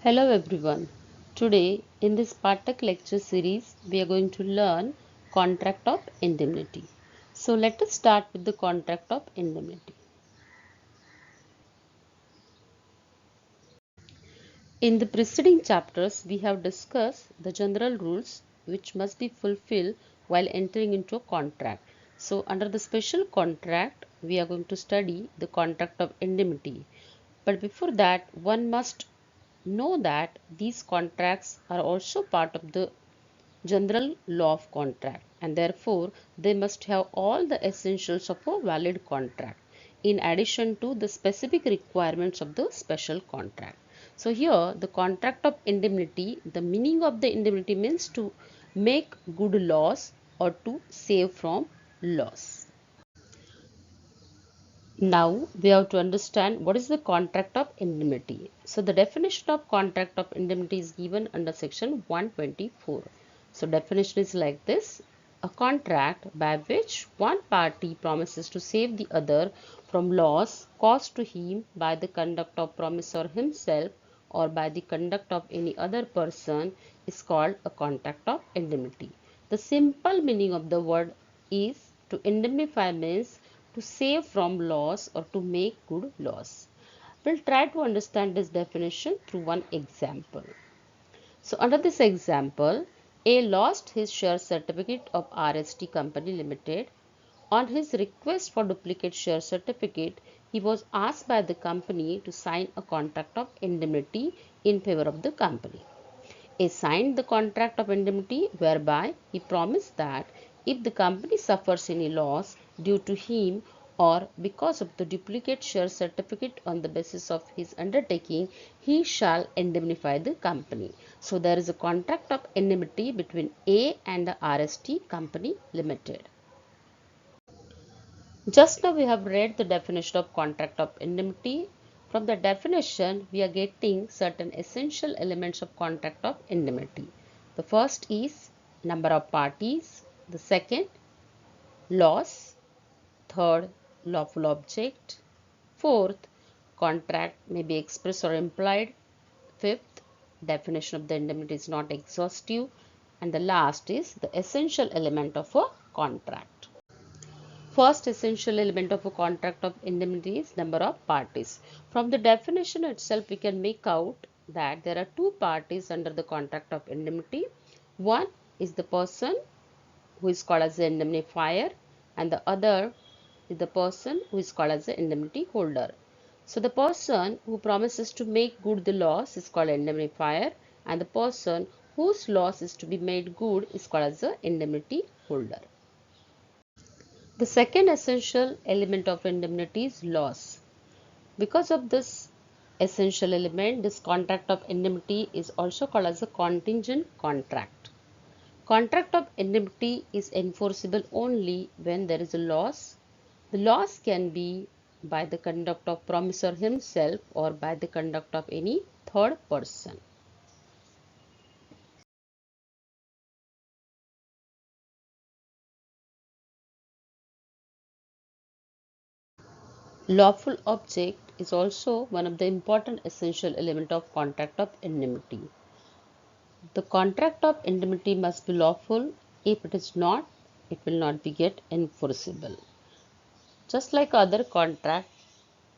Hello everyone. Today in this Patak lecture series we are going to learn contract of indemnity. So let us start with the contract of indemnity. In the preceding chapters we have discussed the general rules which must be fulfilled while entering into a contract. So under the special contract we are going to study the contract of indemnity. But before that one must know that these contracts are also part of the general law of contract, and therefore they must have all the essentials of a valid contract in addition to the specific requirements of the special contract. So here the contract of indemnity, the meaning of the indemnity means to make good loss or to save from loss. Now we have to understand what is the contract of indemnity. So the definition of contract of indemnity is given under section 124. So definition is like this: a contract by which one party promises to save the other from loss caused to him by the conduct of promisor himself or by the conduct of any other person is called a contract of indemnity. The simple meaning of the word is to indemnify means to save from loss or to make good loss. We'll try to understand this definition through one example. So under this example, A lost his share certificate of RST Company Limited. On his request for duplicate share certificate, he was asked by the company to sign a contract of indemnity in favor of the company. A signed the contract of indemnity whereby he promised that if the company suffers any loss due to him or because of the duplicate share certificate on the basis of his undertaking, he shall indemnify the company. So there is a contract of indemnity between A and the RST Company Limited. Just now we have read the definition of contract of indemnity. From the definition, we are getting certain essential elements of contract of indemnity. The first is number of parties. The second, loss. Third, lawful object. Fourth, contract may be express or implied. Fifth, definition of the indemnity is not exhaustive. And the last is the essential element of a contract. First essential element of a contract of indemnity is number of parties. From the definition itself, we can make out that there are two parties under the contract of indemnity. One is the person who is called as the indemnifier, and the other is the person who is called as the indemnity holder. So the person who promises to make good the loss is called indemnifier, and the person whose loss is to be made good is called as the indemnity holder. The second essential element of indemnity is loss. Because of this essential element, this contract of indemnity is also called as a contingent contract. Contract of indemnity is enforceable only when there is a loss. The loss can be by the conduct of promisor himself or by the conduct of any third person. Lawful object is also one of the important essential element of contract of indemnity. The contract of indemnity must be lawful. If it is not, it will not be get enforceable. Just like other contract,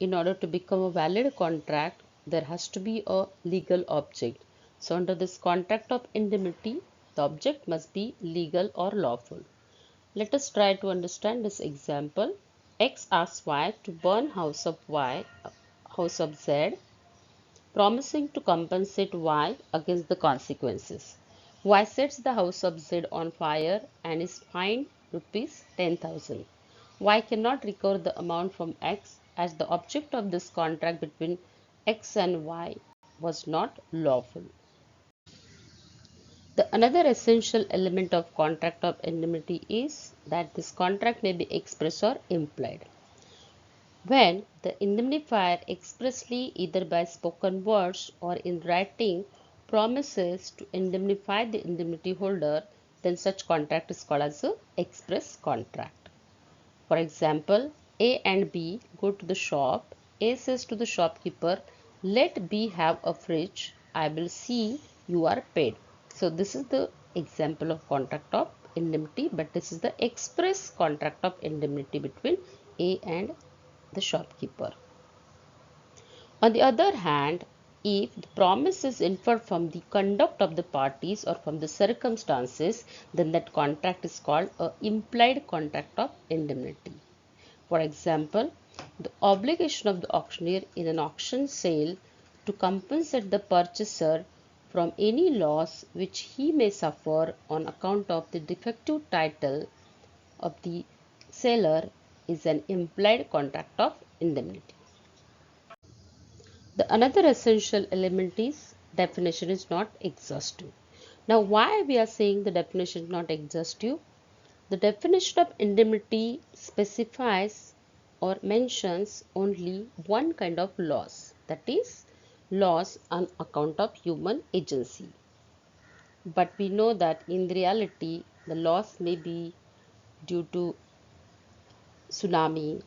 in order to become a valid contract, there has to be a legal object. So under this contract of indemnity, the object must be legal or lawful. Let us try to understand this example. X asks Y to burn house of Z, promising to compensate Y against the consequences. Y sets the house of Z on fire and is fined rupees 10,000. Y cannot recover the amount from X as the object of this contract between X and Y was not lawful. The another essential element of contract of indemnity is that this contract may be express or implied. When the indemnifier expressly, either by spoken words or in writing, promises to indemnify the indemnity holder, then such contract is called as an express contract. For example, A and B go to the shop. A says to the shopkeeper, "Let B have a fridge," I will see you are paid. So this is the example of contract of indemnity, but this is the express contract of indemnity between A and the shopkeeper. On the other hand, if the promise is inferred from the conduct of the parties or from the circumstances, then that contract is called an implied contract of indemnity. For example, the obligation of the auctioneer in an auction sale to compensate the purchaser from any loss which he may suffer on account of the defective title of the seller is an implied contract of indemnity. The another essential element is definition is not exhaustive. Now, why we are saying the definition is not exhaustive? The definition of indemnity specifies or mentions only one kind of loss, that is, loss on account of human agency. But we know that in reality, the loss may be due to tsunami,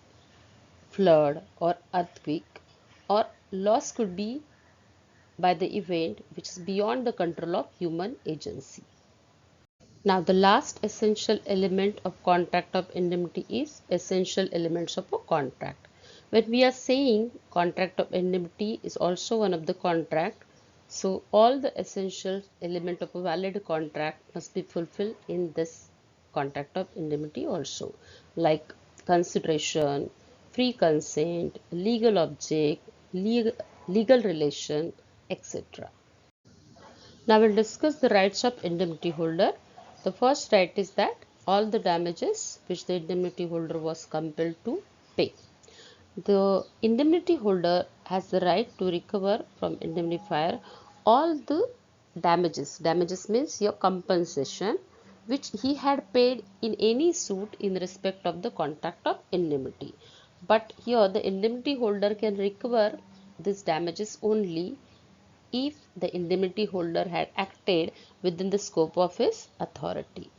flood, or earthquake, or loss could be by the event which is beyond the control of human agency. Now, the last essential element of contract of indemnity is essential elements of a contract. When we are saying contract of indemnity is also one of the contract, so all the essential element of a valid contract must be fulfilled in this contract of indemnity also, like consideration, free consent, legal object, legal relation, etc. Now we'll discuss the rights of indemnity holder. The first right is that all the damages which the indemnity holder was compelled to pay. The indemnity holder has the right to recover from indemnifier all the damages. Damages means your compensation which he had paid in any suit in respect of the contract of indemnity. But here the indemnity holder can recover these damages only if the indemnity holder had acted within the scope of his authority.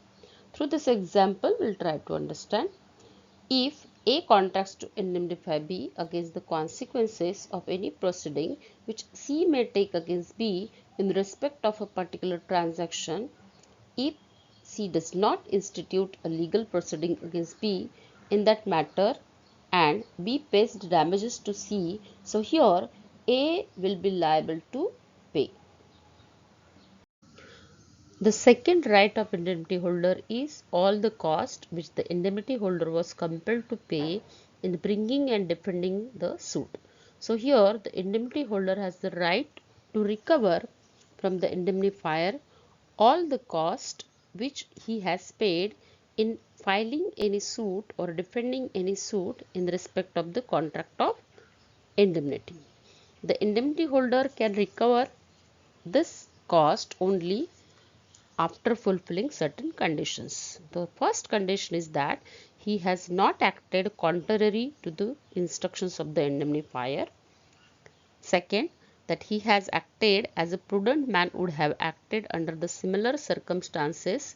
Through this example, we'll try to understand. If A contracts to indemnify B against the consequences of any proceeding which C may take against B in respect of a particular transaction, if C does not institute a legal proceeding against B in that matter and B pays the damages to C, so here A will be liable to pay. The second right of indemnity holder is all the cost which the indemnity holder was compelled to pay in bringing and defending the suit. So here the indemnity holder has the right to recover from the indemnifier all the cost which he has paid in filing any suit or defending any suit in respect of the contract of indemnity. The indemnity holder can recover this cost only after fulfilling certain conditions. The first condition is that he has not acted contrary to the instructions of the indemnifier. Second, that he has acted as a prudent man would have acted under the similar circumstances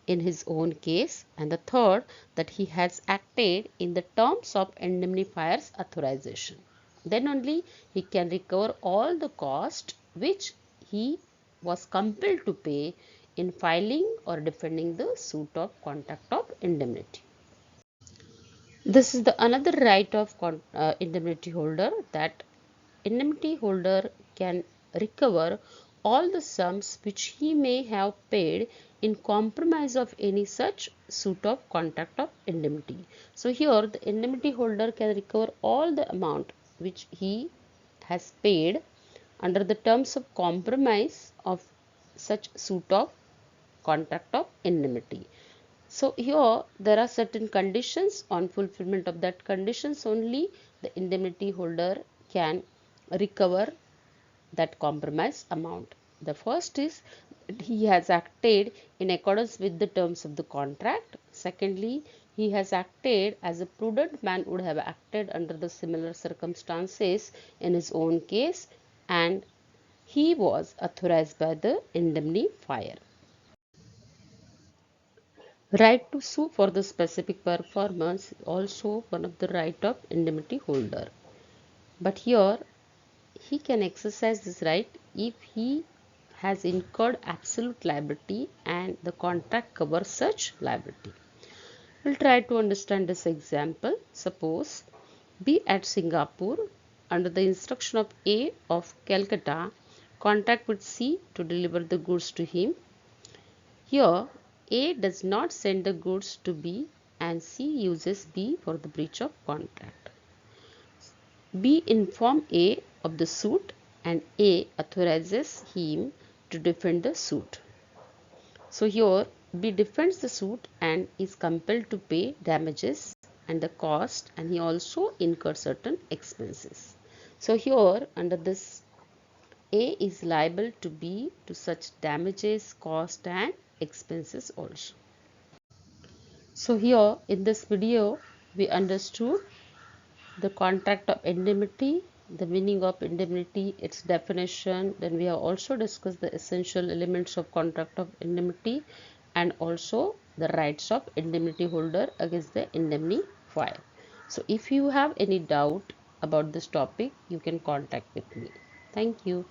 in his own case. And the third, that he has acted in the terms of indemnifier's authorization. Then only he can recover all the cost which he was compelled to pay in filing or defending the suit of contract of indemnity. This is the another right of indemnity holder, that indemnity holder can recover all the sums which he may have paid in compromise of any such suit of contract of indemnity. So here the indemnity holder can recover all the amount which he has paid under the terms of compromise of such suit of contract of indemnity. So here there are certain conditions. On fulfillment of that conditions only the indemnity holder can recover that compromise amount. The first is he has acted in accordance with the terms of the contract. Secondly, he has acted as a prudent man would have acted under the similar circumstances in his own case, and he was authorized by the indemnifier. Right to sue for the specific performance is also one of the right of indemnity holder. But here he can exercise this right if he has incurred absolute liability and the contract covers such liability. We'll try to understand this example. Suppose B at Singapore, under the instruction of A of Calcutta, contract with C to deliver the goods to him. Here, A does not send the goods to B and C uses B for the breach of contract. B informs A of the suit and A authorizes him to defend the suit. So here B defends the suit and is compelled to pay damages and the cost, and he also incurs certain expenses. So here under this, A is liable to B to such damages, cost and expenses also. So here in this video we understood the contract of indemnity, the meaning of indemnity, its definition. Then we have also discussed the essential elements of contract of indemnity and also the rights of indemnity holder against the indemnifier. So if you have any doubt about this topic, you can contact with me. Thank you.